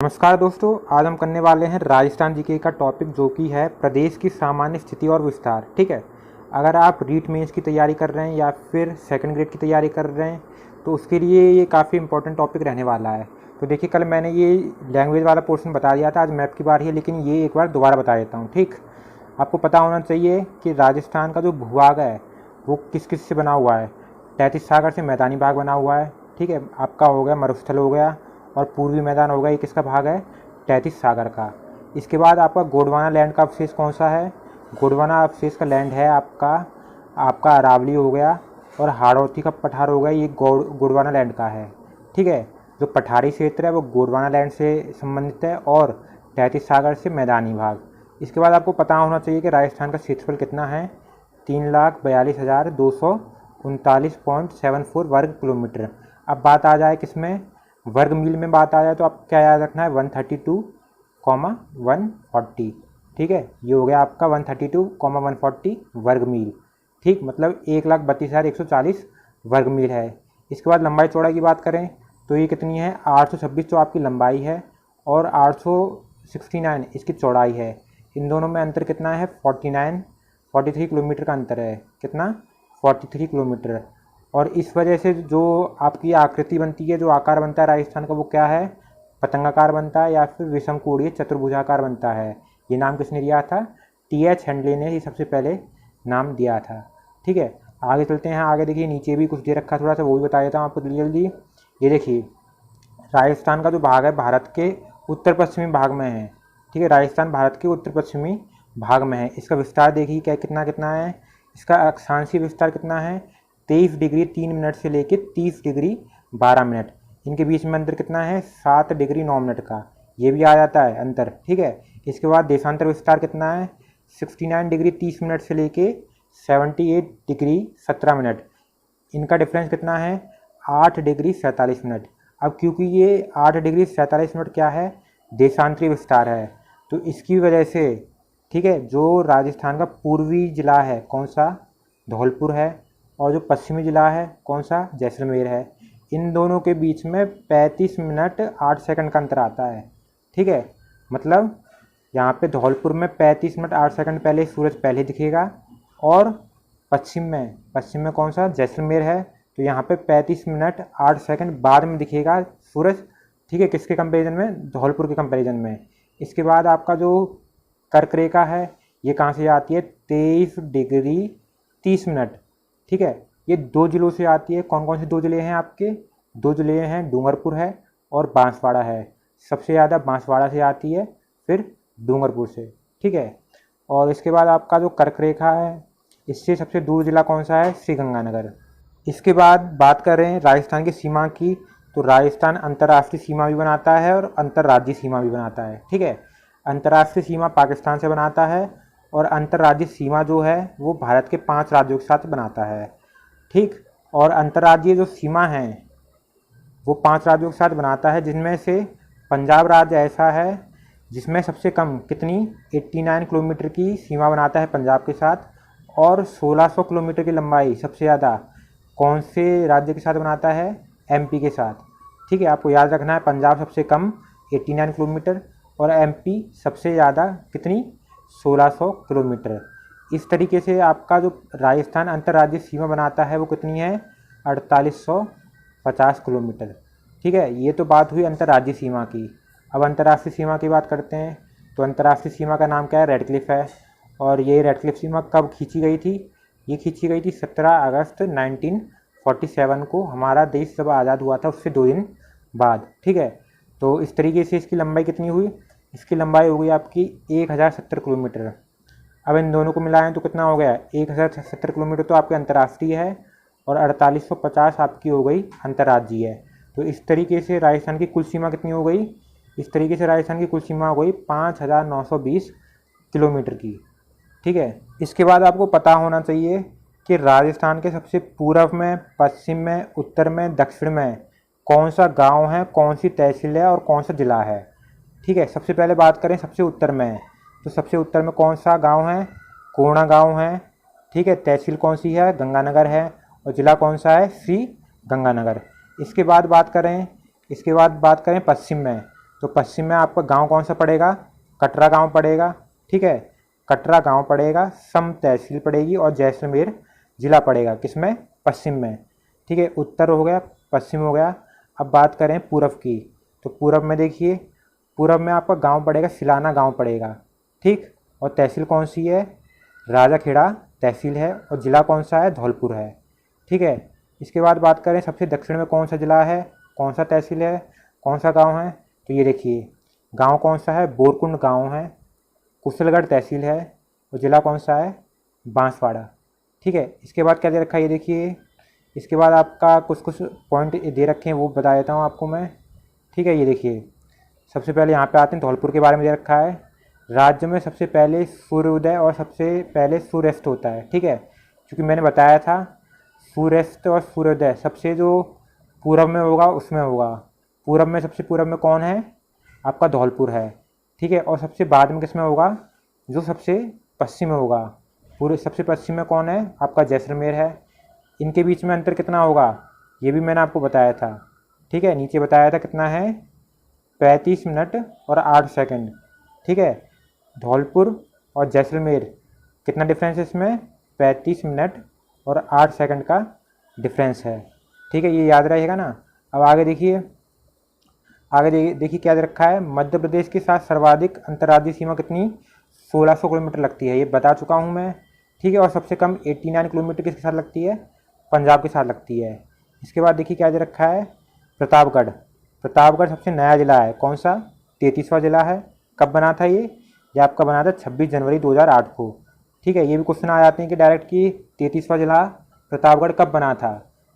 नमस्कार दोस्तों, आज हम करने वाले हैं राजस्थान जीके का टॉपिक, जो कि है प्रदेश की सामान्य स्थिति और विस्तार। ठीक है, अगर आप रीट मेंस की तैयारी कर रहे हैं या फिर सेकंड ग्रेड की तैयारी कर रहे हैं तो उसके लिए ये काफ़ी इंपॉर्टेंट टॉपिक रहने वाला है। तो देखिए, कल मैंने ये लैंग्वेज वाला पोर्शन बता दिया था, आज मैप की बारी है, लेकिन ये एक बार दोबारा बता देता हूँ। ठीक, आपको पता होना चाहिए कि राजस्थान का जो भूभाग है वो किस किस से बना हुआ है। 33 सागर से मैदानी भाग बना हुआ है। ठीक है, आपका हो गया मरुस्थल हो गया, और पूर्वी मैदान होगा, ये किसका भाग है? 33 सागर का। इसके बाद आपका गोंडवाना लैंड का अवशेष कौन सा है? गोंडवाना अवशेष का लैंड है आपका अरावली हो गया, और हाड़ौती का पठार हो गया, ये गोंडवाना लैंड का है। ठीक है, जो पठारी क्षेत्र है वो गोंडवाना लैंड से संबंधित है, और 33 सागर से मैदानी भाग। इसके बाद आपको पता होना चाहिए कि राजस्थान का क्षेत्रफल कितना है? 3,42,239.74 वर्ग किलोमीटर। अब बात आ जाए किसमें? वर्ग मील में बात आ जाए तो आप क्या याद रखना है? 132,140। ठीक है, ये हो गया आपका 132,140 वर्ग मील। ठीक, मतलब 1,32,140 वर्ग मील है। इसके बाद लंबाई चौड़ाई की बात करें तो ये कितनी है? 826 जो आपकी लंबाई है, और 869 इसकी चौड़ाई है। इन दोनों में अंतर कितना है? 43 किलोमीटर का अंतर है। कितना? 43 किलोमीटर। और इस वजह से जो आपकी आकृति बनती है, जो आकार बनता है राजस्थान का, वो क्या है? पतंगाकार बनता है या फिर विषमकोणीय चतुर्भुजाकार बनता है। ये नाम किसने दिया था? टी.एच. हेंडले ने ये सबसे पहले नाम दिया था। ठीक है, आगे चलते हैं। आगे देखिए, नीचे भी कुछ दे रखा, थोड़ा सा वो भी बता देता हूँ आपको जल्दी जल्दी। ये देखिए, राजस्थान का जो भाग है भारत के उत्तर पश्चिमी भाग में है। ठीक है, राजस्थान भारत के उत्तर पश्चिमी भाग में है। इसका विस्तार देखिए क्या कितना कितना है। इसका अक्षांशीय विस्तार कितना है? 23 डिग्री 3 मिनट से लेकर 30 डिग्री 12 मिनट। इनके बीच में अंतर कितना है? 7 डिग्री 9 मिनट का। ये भी आ जाता है अंतर। ठीक है, इसके बाद देशांतर विस्तार कितना है? 69 डिग्री 30 मिनट से लेके 78 डिग्री 17 मिनट। इनका डिफरेंस कितना है? 8 डिग्री 47 मिनट। अब क्योंकि ये 8 डिग्री 47 मिनट क्या है? देशांतरीय विस्तार है, तो इसकी वजह से, ठीक है, जो राजस्थान का पूर्वी जिला है कौन सा? धौलपुर है, और जो पश्चिमी जिला है कौन सा? जैसलमेर है। इन दोनों के बीच में 35 मिनट 8 सेकंड का अंतर आता है। ठीक है, मतलब यहाँ पे धौलपुर में 35 मिनट 8 सेकंड पहले सूरज पहले दिखेगा, और पश्चिम में कौन सा? जैसलमेर है, तो यहाँ पे 35 मिनट 8 सेकंड बाद में दिखेगा सूरज। ठीक है, किसके कंपेरिजन में? धौलपुर के कंपेरिजन में। इसके बाद आपका जो कर्क रेखा है ये कहाँ से आती है? 23 डिग्री 30 मिनट। ठीक है, ये 2 जिलों से आती है। कौन कौन से 2 जिले हैं आपके? 2 जिले हैं, डूंगरपुर है और बांसवाड़ा है। सबसे ज़्यादा बांसवाड़ा से आती है, फिर डूंगरपुर से। ठीक है, और इसके बाद आपका जो कर्क रेखा है, इससे सबसे दूर जिला कौन सा है? श्रीगंगानगर। इसके बाद बात करें राजस्थान की सीमा की, तो राजस्थान अंतर्राष्ट्रीय सीमा भी बनाता है और अंतर्राज्यीय सीमा भी बनाता है। ठीक है, अंतर्राष्ट्रीय सीमा पाकिस्तान से बनाता है, और अंतर्राज्यीय सीमा जो है वो भारत के 5 राज्यों के साथ बनाता है। ठीक, और अंतर्राज्यीय जो सीमा है वो 5 राज्यों के साथ बनाता है, जिनमें से पंजाब राज्य ऐसा है जिसमें सबसे कम कितनी? 89 किलोमीटर की सीमा बनाता है पंजाब के साथ, और 1600 किलोमीटर की लंबाई सबसे ज़्यादा कौन से राज्य के साथ बनाता है? एमपी के साथ। ठीक है, आपको याद रखना है, पंजाब सबसे कम 89 किलोमीटर, और एमपी सबसे ज़्यादा कितनी? 1600 किलोमीटर। इस तरीके से आपका जो राजस्थान अंतर्राज्यीय सीमा बनाता है वो कितनी है? 4850 किलोमीटर। ठीक है, ये तो बात हुई अंतर्राज्यीय सीमा की। अब अंतर्राष्ट्रीय सीमा की बात करते हैं, तो अंतर्राष्ट्रीय सीमा का नाम क्या है? रेड क्लिफ है। और ये रेड क्लिफ सीमा कब खींची गई थी? ये खींची गई थी 17 अगस्त 1947 को, हमारा देश जब आज़ाद हुआ था उससे 2 दिन बाद। ठीक है, तो इस तरीके से इसकी लंबाई कितनी हुई? इसकी लंबाई हो गई आपकी 1070 किलोमीटर। अब इन दोनों को मिलाएं तो कितना हो गया? 1070 किलोमीटर तो आपके अंतर्राष्ट्रीय है, और 4850 आपकी हो गई अंतर्राज्यीय है। तो इस तरीके से राजस्थान की कुल सीमा कितनी हो गई? इस तरीके से राजस्थान की कुल सीमा हो गई 5920 किलोमीटर की। ठीक है, इसके बाद आपको पता होना चाहिए कि राजस्थान के सबसे पूर्व में, पश्चिम में, उत्तर में, दक्षिण में कौन सा गांव है, कौन सी तहसील है और कौन सा ज़िला है। ठीक है, सबसे पहले बात करें सबसे उत्तर में, तो सबसे उत्तर में कौन सा गांव है? कोणा गांव है। ठीक है, तहसील कौन सी है? गंगानगर है, और ज़िला कौन सा है? श्री गंगानगर। इसके बाद बात करें पश्चिम में, तो पश्चिम में आपका गांव कौन सा पड़ेगा, कटरा गांव पड़ेगा। ठीक है, कटरा गांव पड़ेगा, सम तहसील पड़ेगी और जैसलमेर जिला पड़ेगा, किसमें, पश्चिम में। ठीक है, उत्तर हो गया, पश्चिम हो गया। अब बात करें पूरब की, तो पूरब में देखिए, पूरब में आपका गांव पड़ेगा, सिलाना गांव पड़ेगा। ठीक, और तहसील कौन सी है, राजाखेड़ा तहसील है, और ज़िला कौन सा है, धौलपुर है। ठीक है, इसके बाद बात करें सबसे दक्षिण में कौन सा ज़िला है, कौन सा तहसील है, कौन सा गांव है, तो ये देखिए गांव कौन सा है, बोरकुंड गांव है, कुशलगढ़ तहसील है, और ज़िला कौन सा है, बांसवाड़ा। ठीक है, इसके बाद क्या दे रखा है, ये देखिए, इसके बाद आपका कुछ कुछ पॉइंट दे रखे हैं वो बता देता हूँ आपको मैं। ठीक है, ये देखिए सबसे पहले यहाँ पे आते हैं, धौलपुर के बारे में दे रखा है। राज्य में सबसे पहले सूर्योदय और सबसे पहले सूर्यास्त होता है। ठीक है, क्योंकि मैंने बताया था सूर्यास्त और सूर्योदय सबसे जो पूरब में होगा उसमें होगा। पूरब में सबसे पूरब में कौन है, आपका धौलपुर है। ठीक है, और सबसे बाद में किसमें होगा, जो सबसे पश्चिम में होगा। पूरे सबसे पश्चिम में कौन है, आपका जैसलमेर है। इनके बीच में अंतर कितना होगा, ये भी मैंने आपको बताया था। ठीक है, नीचे बताया था कितना है, 35 मिनट और 8 सेकंड। ठीक है, धौलपुर और जैसलमेर कितना डिफरेंस है इसमें, 35 मिनट और 8 सेकंड का डिफरेंस है। ठीक है, ये याद रहेगा ना। अब आगे देखिए, आगे देखिए क्या दे रखा है, मध्य प्रदेश के साथ सर्वाधिक अंतर्राज्यीय सीमा कितनी, 1600 किलोमीटर लगती है, ये बता चुका हूँ मैं। ठीक है, और सबसे कम 89 किलोमीटर किसके साथ लगती है, पंजाब के साथ लगती है। इसके बाद देखिए क्या दे रखा है, प्रतापगढ़। प्रतापगढ़ सबसे नया ज़िला है, कौन सा, 33वां ज़िला है। कब बना था ये आपका बना था 26 जनवरी 2008 को। ठीक है, ये भी क्वेश्चन आ जाते हैं कि डायरेक्ट कि 33वां ज़िला प्रतापगढ़ कब बना था,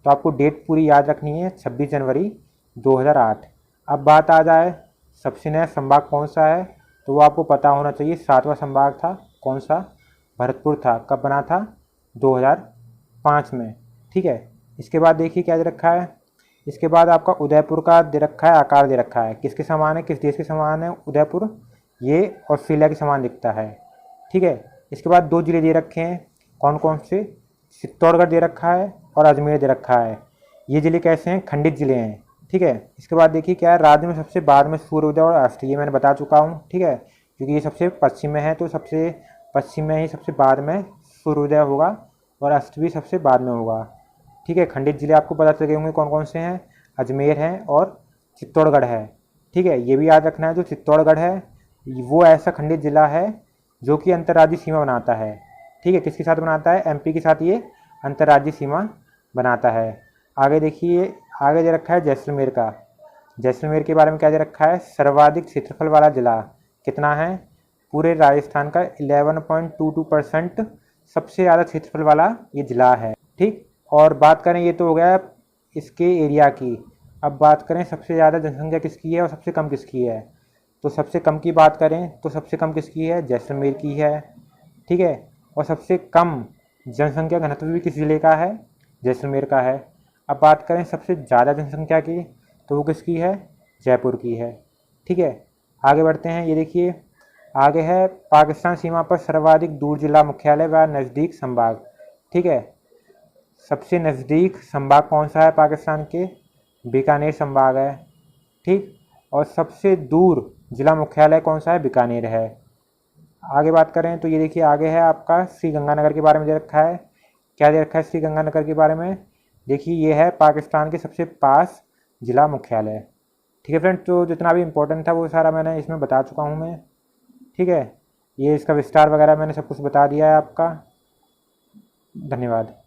तो आपको डेट पूरी याद रखनी है, 26 जनवरी 2008। अब बात आ जाए सबसे नया संभाग कौन सा है, तो वो आपको पता होना चाहिए, 7वां संभाग था, कौन सा, भरतपुर था। कब बना था, 2005 में। ठीक है, इसके बाद देखिए क्या दे रखा है, इसके बाद आपका उदयपुर का दे रखा है, आकार दे रखा है, किसके समान है, किस देश के समान है उदयपुर, ये ऑस्ट्रेलिया के समान दिखता है। ठीक है, इसके बाद 2 जिले दे रखे हैं, कौन कौन से, चित्तौड़गढ़ दे रखा है और अजमेर दे रखा है। ये जिले कैसे हैं, खंडित जिले हैं। ठीक है, इसके बाद देखिए क्या है, राज्य में सबसे बाद में सूर्योदय और अस्त, ये मैंने बता चुका हूँ। ठीक है, क्योंकि ये सबसे पश्चिम में है, तो सबसे पश्चिम में ही सबसे बाद में सूर्योदय होगा और अस्त भी सबसे बाद में होगा। ठीक है, खंडित जिले आपको पता चल गए होंगे कौन कौन से हैं, अजमेर है और चित्तौड़गढ़ है। ठीक है, ये भी याद रखना है, जो चित्तौड़गढ़ है वो ऐसा खंडित जिला है जो कि अंतर्राज्यीय सीमा बनाता है। ठीक है, किसके साथ बनाता है, एमपी के साथ ये अंतर्राज्यीय सीमा बनाता है। आगे देखिए, आगे दे रखा है जैसलमेर का। जैसलमेर के बारे में क्या दे रखा है, सर्वाधिक क्षेत्रफल वाला जिला कितना है, पूरे राजस्थान का 11.22% सबसे ज़्यादा क्षेत्रफल वाला ये जिला है। ठीक, और बात करें, ये तो हो गया इसके एरिया की। अब बात करें सबसे ज़्यादा जनसंख्या किसकी है और सबसे कम किसकी है, तो सबसे कम की बात करें तो सबसे कम किसकी है, जैसलमेर की है। ठीक है, और सबसे कम जनसंख्या घनत्व भी किस ज़िले का है, जैसलमेर का है। अब बात करें सबसे ज़्यादा जनसंख्या की, तो वो किसकी है, जयपुर की है। ठीक है, आगे बढ़ते हैं, ये देखिए आगे है पाकिस्तान सीमा पर सर्वाधिक दूर जिला मुख्यालय व नज़दीक संभाग। ठीक है, सबसे नज़दीक संभाग कौन सा है पाकिस्तान के, बीकानेर संभाग है। ठीक, और सबसे दूर जिला मुख्यालय कौन सा है, बीकानेर है। आगे बात करें तो ये देखिए आगे है आपका श्रीगंगानगर के बारे में दे रखा है। क्या दे रखा है श्रीगंगानगर के बारे में, देखिए ये है पाकिस्तान के सबसे पास जिला मुख्यालय। ठीक है फ्रेंड, तो जितना भी इम्पोर्टेंट था वो सारा मैंने इसमें बता चुका हूँ मैं। ठीक है, ये इसका विस्तार वगैरह मैंने सब कुछ बता दिया है आपका। धन्यवाद।